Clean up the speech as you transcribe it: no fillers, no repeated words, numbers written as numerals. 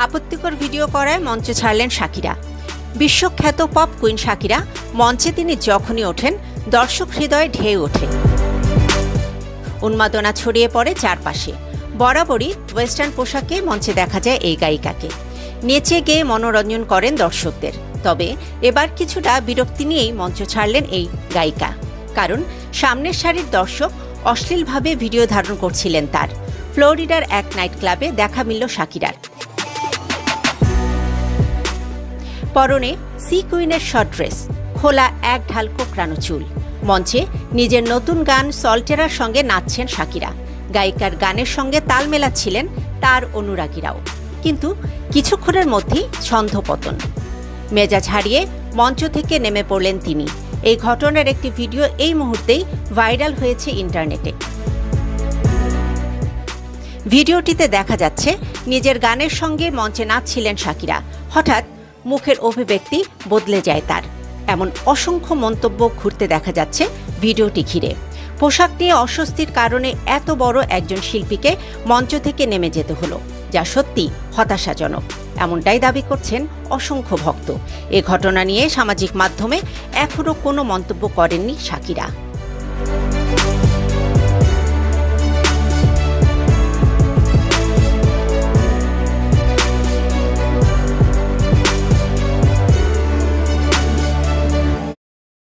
আপত্তিকর ভিডিও করায় মঞ্চ ছাড়লেন শাকিরা। বিশ্বখ্যাত পপ কুইন শাকিরা মঞ্চে তিনি যখনই ওঠেন দর্শক হৃদয়ে ঢেউ ওঠে। উন্মাদনা ছড়িয়ে পড়ে চারপাশে। বরাবরই ওয়েস্টার্ন পোশাকে মঞ্চে দেখা যায় এই গায়িকাকে। নেচে গেয়ে মনোরঞ্জন করেন দর্শকদের। তবে এবার কিছুটা বিরক্তি নিয়েই মঞ্চ ছাড়লেন এই গায়িকা। কারণ সামনের সারির দর্শক অশ্লীলভাবে ভিডিও ধারণ করছিলেন তার। ফ্লোরিডার এক নাইট ক্লাবে দেখা মিলল শাকিরার। পরনে সি কুইনের শর্ট ড্রেস, খোলা এক ঢাল কোঁকড়ানো চুল। মঞ্চে নিজের নতুন গান সল্টেরার সঙ্গে নাচছেন শাকিরা। গায়িকার গানের সঙ্গে তাল মেলাচ্ছিলেন তার অনুরাগীরাও। কিন্তু কিছুক্ষণের মধ্যেই ছন্দপতন। মেজাজ হারিয়ে মঞ্চ থেকে নেমে পড়লেন তিনি। এই ঘটনার একটি ভিডিও এই মুহূর্তেই ভাইরাল হয়েছে ইন্টারনেটে। ভিডিওটিতে দেখা যাচ্ছে নিজের গানের সঙ্গে মঞ্চে নাচছিলেন শাকিরা। হঠাৎ মুখের অভিব্যক্তি বদলে যায় তার। এমন অসংখ্য মন্তব্য ঘুরতে দেখা যাচ্ছে ভিডিওটি ঘিরে। পোশাক নিয়ে অস্বস্তির কারণে এত বড় একজন শিল্পীকে মঞ্চ থেকে নেমে যেতে হলো, যা সত্যি হতাশাজনক, এমনটাই দাবি করছেন অসংখ্য ভক্ত। এ ঘটনা নিয়ে সামাজিক মাধ্যমে এখনও কোনো মন্তব্য করেননি শাকিরা।